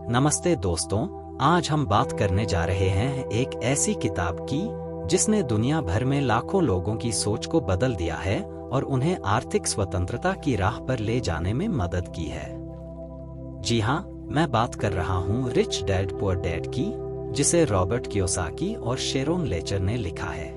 नमस्ते दोस्तों, आज हम बात करने जा रहे हैं एक ऐसी किताब की जिसने दुनिया भर में लाखों लोगों की सोच को बदल दिया है और उन्हें आर्थिक स्वतंत्रता की राह पर ले जाने में मदद की है। जी हाँ, मैं बात कर रहा हूँ रिच डैड पुअर डैड की, जिसे रॉबर्ट कियोसाकी और शेरोन लेचर ने लिखा है।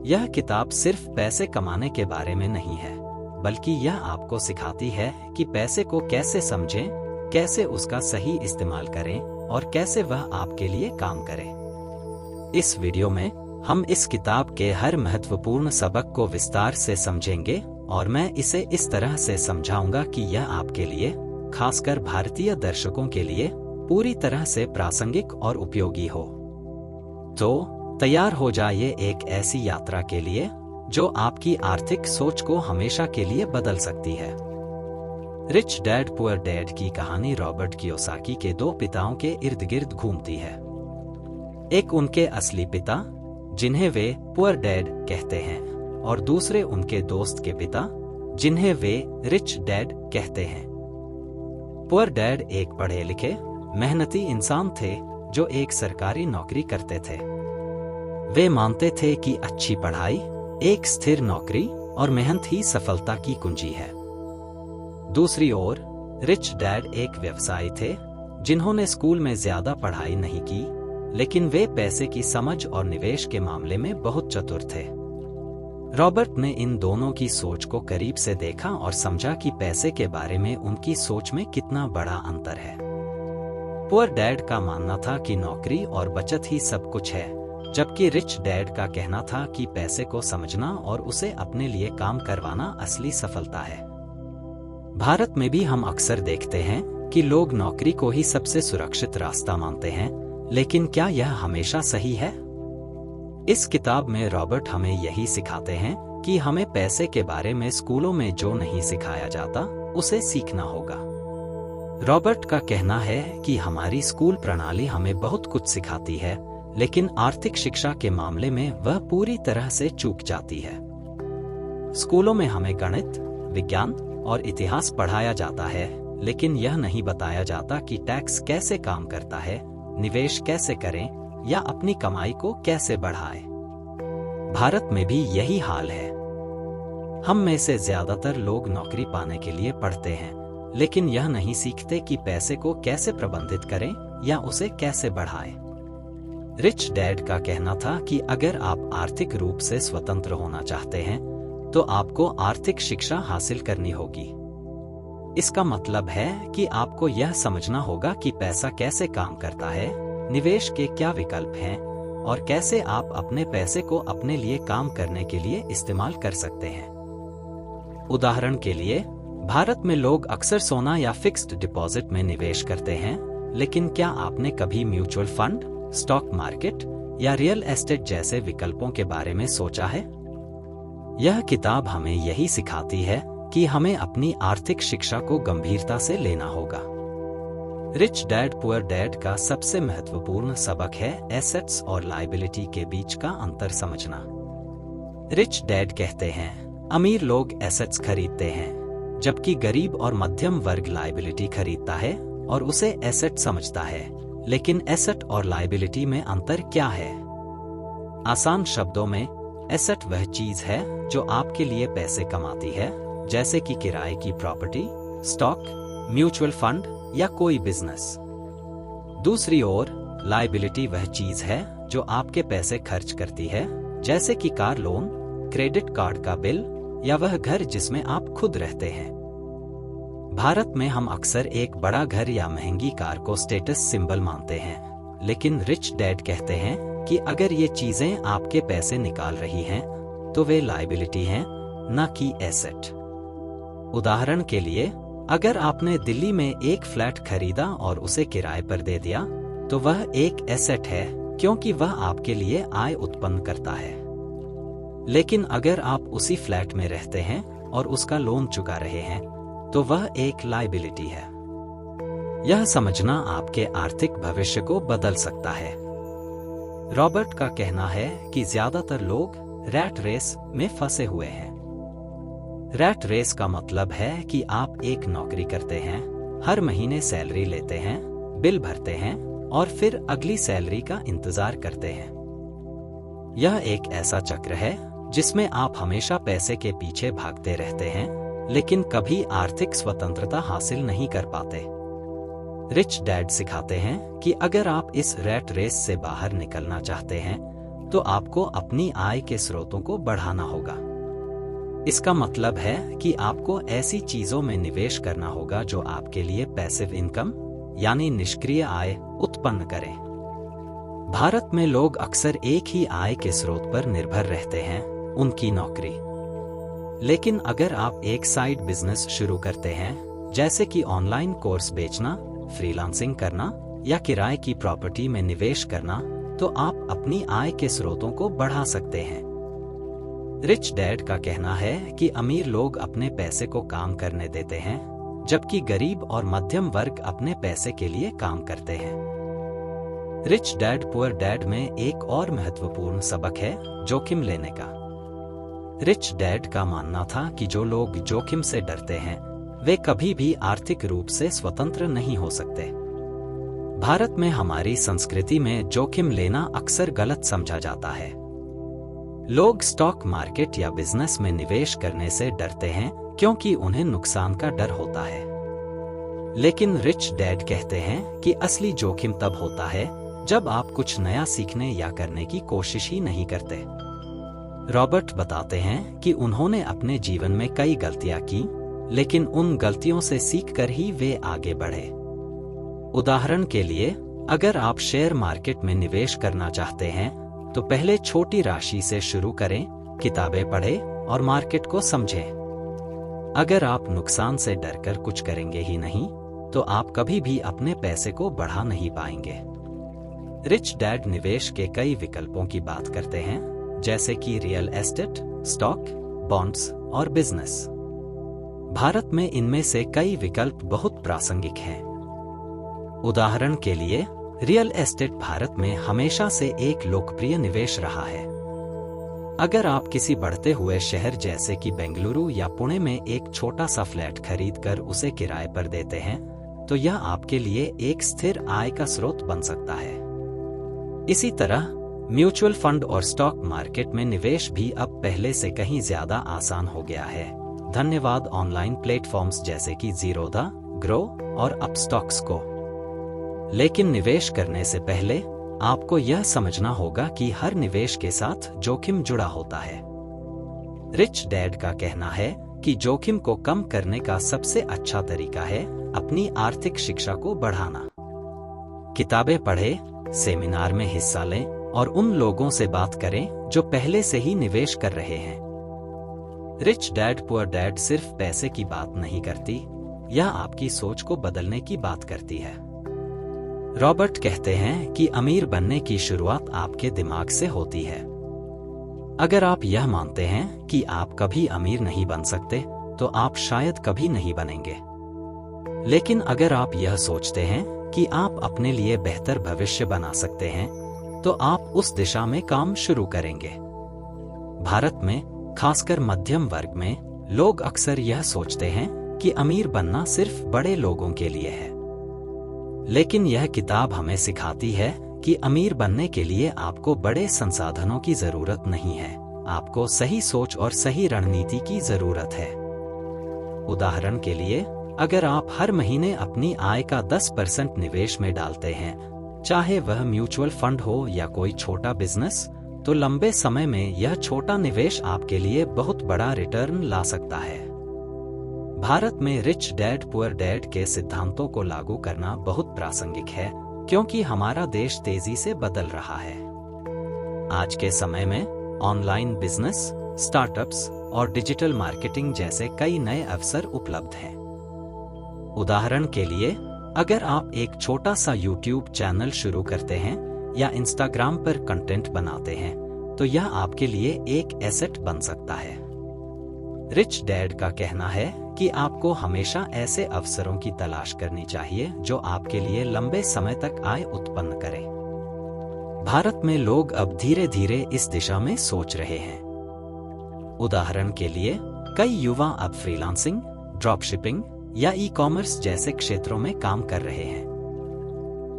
यह किताब सिर्फ पैसे कमाने के बारे में नहीं है, बल्कि यह आपको सिखाती है कि पैसे को कैसे समझें, कैसे उसका सही इस्तेमाल करें और कैसे वह आपके लिए काम करे। इस वीडियो में हम इस किताब के हर महत्वपूर्ण सबक को विस्तार से समझेंगे और मैं इसे इस तरह से समझाऊंगा कि यह आपके लिए, खासकर भारतीय दर्शकों के लिए, पूरी तरह से प्रासंगिक और उपयोगी हो। तो तैयार हो जाइए एक ऐसी यात्रा के लिए जो आपकी आर्थिक सोच को हमेशा के लिए बदल सकती है। रिच डैड पुअर डैड की कहानी रॉबर्ट कियोसाकी के दो पिताओं के इर्द गिर्द घूमती है। एक उनके असली पिता, जिन्हें वे पुअर डैड कहते हैं, और दूसरे उनके दोस्त के पिता, जिन्हें वे रिच डैड कहते हैं। पुअर डैड एक पढ़े लिखे, मेहनती इंसान थे जो एक सरकारी नौकरी करते थे। वे मानते थे कि अच्छी पढ़ाई, एक स्थिर नौकरी और मेहनत ही सफलता की कुंजी है। दूसरी ओर रिच डैड एक व्यवसायी थे जिन्होंने स्कूल में ज्यादा पढ़ाई नहीं की, लेकिन वे पैसे की समझ और निवेश के मामले में बहुत चतुर थे। रॉबर्ट ने इन दोनों की सोच को करीब से देखा और समझा कि पैसे के बारे में उनकी सोच में कितना बड़ा अंतर है। पुअर डैड का मानना था कि नौकरी और बचत ही सब कुछ है, जबकि रिच डैड का कहना था कि पैसे को समझना और उसे अपने लिए काम करवाना असली सफलता है। भारत में भी हम अक्सर देखते हैं कि लोग नौकरी को ही सबसे सुरक्षित रास्ता मानते हैं, लेकिन क्या यह हमेशा सही है? इस किताब में रॉबर्ट हमें यही सिखाते हैं कि हमें पैसे के बारे में स्कूलों में जो नहीं सिखाया जाता, उसे सीखना होगा। रॉबर्ट का कहना है कि हमारी स्कूल प्रणाली हमें बहुत कुछ सिखाती है, लेकिन आर्थिक शिक्षा के मामले में वह पूरी तरह से चूक जाती है। स्कूलों में हमें गणित, विज्ञान और इतिहास पढ़ाया जाता है, लेकिन यह नहीं बताया जाता कि टैक्स कैसे काम करता है, निवेश कैसे करें या अपनी कमाई को कैसे बढ़ाएं। भारत में भी यही हाल है। हम में से ज्यादातर लोग नौकरी पाने के लिए पढ़ते हैं, लेकिन यह नहीं सीखते कि पैसे को कैसे प्रबंधित करें या उसे कैसे बढ़ाएं। रिच डैड का कहना था कि अगर आप आर्थिक रूप से स्वतंत्र होना चाहते हैं, तो आपको आर्थिक शिक्षा हासिल करनी होगी। इसका मतलब है कि आपको यह समझना होगा कि पैसा कैसे काम करता है, निवेश के क्या विकल्प हैं और कैसे आप अपने पैसे को अपने लिए काम करने के लिए इस्तेमाल कर सकते हैं। उदाहरण के लिए, भारत में लोग अक्सर सोना या फिक्स्ड डिपॉजिट में निवेश करते हैं, लेकिन क्या आपने कभी म्यूचुअल फंड, स्टॉक मार्केट या रियल एस्टेट जैसे विकल्पों के बारे में सोचा है? यह किताब हमें यही सिखाती है कि हमें अपनी आर्थिक शिक्षा को गंभीरता से लेना होगा। रिच डैड पुअर डैड का सबसे महत्वपूर्ण सबक है एसेट्स और लायबिलिटी के बीच का अंतर समझना। रिच डैड कहते हैं, अमीर लोग एसेट्स खरीदते हैं, जबकि गरीब और मध्यम वर्ग लायबिलिटी खरीदता है और उसे एसेट समझता है। लेकिन एसेट और लायबिलिटी में अंतर क्या है? आसान शब्दों में, एसेट वह चीज है जो आपके लिए पैसे कमाती है, जैसे कि किराए की प्रॉपर्टी, स्टॉक, म्यूचुअल फंड या कोई बिजनेस। दूसरी ओर, लायबिलिटी वह चीज है जो आपके पैसे खर्च करती है, जैसे कि कार लोन, क्रेडिट कार्ड का बिल या वह घर जिसमें आप खुद रहते हैं। भारत में हम अक्सर एक बड़ा घर या महंगी कार को स्टेटस सिंबल मानते हैं, लेकिन रिच डैड कहते हैं कि अगर ये चीजें आपके पैसे निकाल रही हैं, तो वे लायबिलिटी हैं, न कि एसेट। उदाहरण के लिए, अगर आपने दिल्ली में एक फ्लैट खरीदा और उसे किराए पर दे दिया, तो वह एक एसेट है क्योंकि वह आपके लिए आय उत्पन्न करता है। लेकिन अगर आप उसी फ्लैट में रहते हैं और उसका लोन चुका रहे हैं, तो वह एक लायबिलिटी है। यह समझना आपके आर्थिक भविष्य को बदल सकता है। रॉबर्ट का कहना है कि ज्यादातर लोग रैट रेस में फंसे हुए हैं। रैट रेस का मतलब है कि आप एक नौकरी करते हैं, हर महीने सैलरी लेते हैं, बिल भरते हैं और फिर अगली सैलरी का इंतजार करते हैं। यह एक ऐसा चक्र है जिसमें आप हमेशा पैसे के पीछे भागते रहते हैं, लेकिन कभी आर्थिक स्वतंत्रता हासिल नहीं कर पाते। रिच डैड सिखाते हैं कि अगर आप इस रैट रेस से बाहर निकलना चाहते हैं तो आपको अपनी आय के स्रोतों को बढ़ाना होगा। इसका मतलब है कि आपको ऐसी चीजों में निवेश करना होगा जो आपके लिए पैसिव इनकम यानी निष्क्रिय आय उत्पन्न करें। भारत में लोग अक्सर एक ही आय के स्रोत पर निर्भर रहते हैं, उनकी नौकरी। लेकिन अगर आप एक साइड बिजनेस शुरू करते हैं, जैसे कि ऑनलाइन कोर्स बेचना, फ्रीलांसिंग करना या किराए की प्रॉपर्टी में निवेश करना, तो आप अपनी आय के स्रोतों को बढ़ा सकते हैं। रिच डैड का कहना है कि अमीर लोग अपने पैसे को काम करने देते हैं, जबकि गरीब और मध्यम वर्ग अपने पैसे के लिए काम करते हैं। रिच डैड पुअर डैड में एक और महत्वपूर्ण सबक है जोखिम लेने का। रिच डैड का मानना था कि जो लोग जोखिम से डरते हैं वे कभी भी आर्थिक रूप से स्वतंत्र नहीं हो सकते। भारत में हमारी संस्कृति में जोखिम लेना अक्सर गलत समझा जाता है। लोग स्टॉक मार्केट या बिजनेस में निवेश करने से डरते हैं क्योंकि उन्हें नुकसान का डर होता है। लेकिन रिच डैड कहते हैं कि असली जोखिम तब होता है जब आप कुछ नया सीखने या करने की कोशिश ही नहीं करते। रॉबर्ट बताते हैं कि उन्होंने अपने जीवन में कई गलतियां की, लेकिन उन गलतियों से सीखकर ही वे आगे बढ़े। उदाहरण के लिए, अगर आप शेयर मार्केट में निवेश करना चाहते हैं तो पहले छोटी राशि से शुरू करें, किताबें पढ़ें और मार्केट को समझें। अगर आप नुकसान से डरकर कुछ करेंगे ही नहीं तो आप कभी भी अपने पैसे को बढ़ा नहीं पाएंगे। रिच डैड निवेश के कई विकल्पों की बात करते हैं, जैसे कि रियल एस्टेट, स्टॉक, बॉन्ड्स और बिजनेस। भारत में इनमें से कई विकल्प बहुत प्रासंगिक हैं। उदाहरण के लिए, रियल एस्टेट भारत में हमेशा से एक लोकप्रिय निवेश रहा है। अगर आप किसी बढ़ते हुए शहर जैसे कि बेंगलुरु या पुणे में एक छोटा सा फ्लैट खरीदकर उसे किराए पर देते हैं, तो यह आपके लिए एक स्थिर आय का स्रोत बन सकता है। इसी तरह म्यूचुअल फंड और स्टॉक मार्केट में निवेश भी अब पहले से कहीं ज्यादा आसान हो गया है, धन्यवाद ऑनलाइन प्लेटफॉर्म्स जैसे कि ज़ीरोधा, ग्रो और अपस्टॉक्स को। लेकिन निवेश करने से पहले आपको यह समझना होगा कि हर निवेश के साथ जोखिम जुड़ा होता है। रिच डैड का कहना है कि जोखिम को कम करने का सबसे अच्छा तरीका है अपनी आर्थिक शिक्षा को बढ़ाना। किताबें पढ़ें, सेमिनार में हिस्सा लें और उन लोगों से बात करें जो पहले से ही निवेश कर रहे हैं। रिच डैड पुअर डैड सिर्फ पैसे की बात नहीं करती, यह आपकी सोच को बदलने की बात करती है। रॉबर्ट कहते हैं कि अमीर बनने की शुरुआत आपके दिमाग से होती है। अगर आप यह मानते हैं कि आप कभी अमीर नहीं बन सकते, तो आप शायद कभी नहीं बनेंगे। लेकिन अगर आप यह सोचते हैं कि आप अपने लिए बेहतर भविष्य बना सकते हैं, तो आप उस दिशा में काम शुरू करेंगे। भारत में, खासकर मध्यम वर्ग में, लोग अक्सर यह सोचते हैं कि अमीर बनना सिर्फ बड़े लोगों के लिए है। लेकिन यह किताब हमें सिखाती है कि अमीर बनने के लिए आपको बड़े संसाधनों की जरूरत नहीं है, आपको सही सोच और सही रणनीति की जरूरत है। उदाहरण के लिए, अगर आप हर महीने अपनी आय का 10% निवेश में डालते हैं, चाहे वह म्यूचुअल फंड हो या कोई छोटा बिजनेस, तो लंबे समय में यह छोटा निवेश आपके लिए बहुत बड़ा रिटर्न ला सकता है। भारत में रिच डैड पुअर डैड के सिद्धांतों को लागू करना बहुत प्रासंगिक है, क्योंकि हमारा देश तेजी से बदल रहा है। आज के समय में ऑनलाइन बिजनेस, स्टार्टअप्स और डिजिटल मार्केटिंग जैसे कई नए अवसर उपलब्ध हैं। उदाहरण के लिए, अगर आप एक छोटा सा YouTube चैनल शुरू करते हैं या Instagram पर कंटेंट बनाते हैं, तो यह आपके लिए एक एसेट बन सकता है। रिच डैड का कहना है कि आपको हमेशा ऐसे अवसरों की तलाश करनी चाहिए जो आपके लिए लंबे समय तक आय उत्पन्न करें। भारत में लोग अब धीरे धीरे इस दिशा में सोच रहे हैं। उदाहरण के लिए, कई युवा अब फ्रीलांसिंग, ड्रॉपशिपिंग या ई-कॉमर्स जैसे क्षेत्रों में काम कर रहे हैं।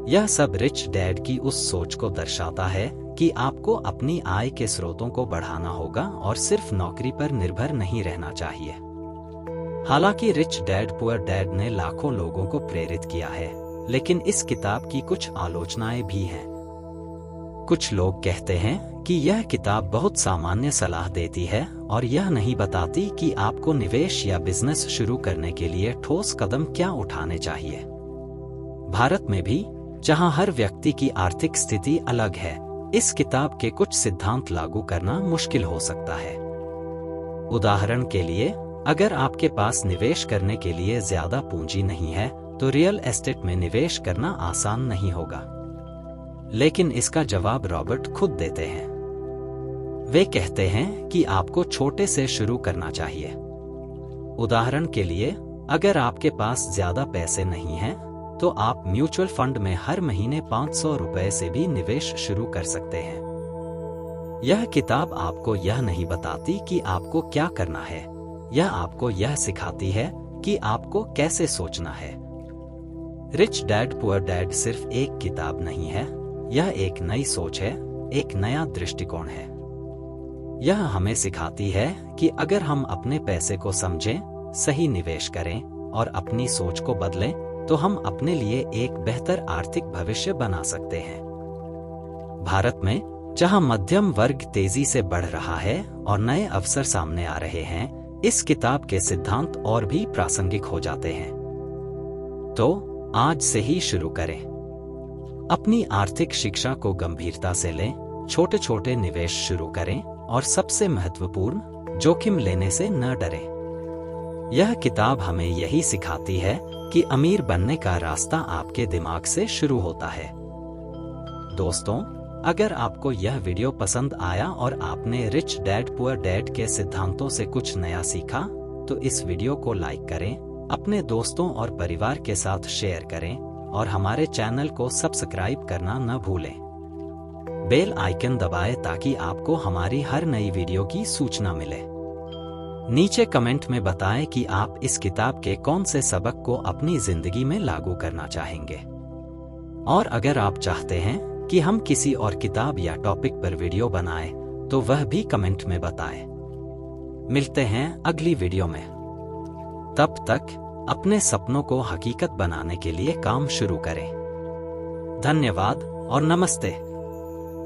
यह सब रिच डैड की उस सोच को दर्शाता है कि आपको अपनी आय के स्रोतों को बढ़ाना होगा और सिर्फ नौकरी पर निर्भर नहीं रहना चाहिए। हालांकि रिच डैड पुअर डैड ने लाखों लोगों को प्रेरित किया है, लेकिन इस किताब की कुछ आलोचनाएं भी हैं। कुछ लोग कहते हैं कि यह किताब बहुत सामान्य सलाह देती है और यह नहीं बताती कि आपको निवेश या बिजनेस शुरू करने के लिए ठोस कदम क्या उठाने चाहिए। भारत में भी, जहां हर व्यक्ति की आर्थिक स्थिति अलग है, इस किताब के कुछ सिद्धांत लागू करना मुश्किल हो सकता है। उदाहरण के लिए, अगर आपके पास निवेश करने के लिए ज्यादा पूंजी नहीं है, तो रियल एस्टेट में निवेश करना आसान नहीं होगा। लेकिन इसका जवाब रॉबर्ट खुद देते हैं। वे कहते हैं कि आपको छोटे से शुरू करना चाहिए। उदाहरण के लिए, अगर आपके पास ज्यादा पैसे नहीं हैं, तो आप म्यूचुअल फंड में हर महीने 500 रुपए से भी निवेश शुरू कर सकते हैं। यह किताब आपको यह नहीं बताती कि आपको क्या करना है, यह आपको यह सिखाती है कि आपको कैसे सोचना है। रिच डैड पुअर डैड सिर्फ एक किताब नहीं है, यह एक नई सोच है, एक नया दृष्टिकोण है। यह हमें सिखाती है कि अगर हम अपने पैसे को समझें, सही निवेश करें और अपनी सोच को बदलें, तो हम अपने लिए एक बेहतर आर्थिक भविष्य बना सकते हैं। भारत में, जहां मध्यम वर्ग तेजी से बढ़ रहा है और नए अवसर सामने आ रहे हैं, इस किताब के सिद्धांत और भी प्रासंगिक हो जाते हैं। तो आज से ही शुरू करें। अपनी आर्थिक शिक्षा को गंभीरता से लें, छोटे छोटे निवेश शुरू करें और सबसे महत्वपूर्ण, जोखिम लेने से न डरें। यह किताब हमें यही सिखाती है कि अमीर बनने का रास्ता आपके दिमाग से शुरू होता है। दोस्तों, अगर आपको यह वीडियो पसंद आया और आपने रिच डैड पुअर डैड के सिद्धांतों से कुछ नया सीखा, तो इस वीडियो को लाइक करें, अपने दोस्तों और परिवार के साथ शेयर करें और हमारे चैनल को सब्सक्राइब करना न भूलें। बेल आइकन दबाएं ताकि आपको हमारी हर नई वीडियो की सूचना मिले। नीचे कमेंट में बताएं कि आप इस किताब के कौन से सबक को अपनी जिंदगी में लागू करना चाहेंगे। और अगर आप चाहते हैं कि हम किसी और किताब या टॉपिक पर वीडियो बनाएं, तो वह भी कमेंट में बताएं। मिलते हैं अगली वीडियो में। तब तक अपने सपनों को हकीकत बनाने के लिए काम शुरू करें। धन्यवाद और नमस्ते।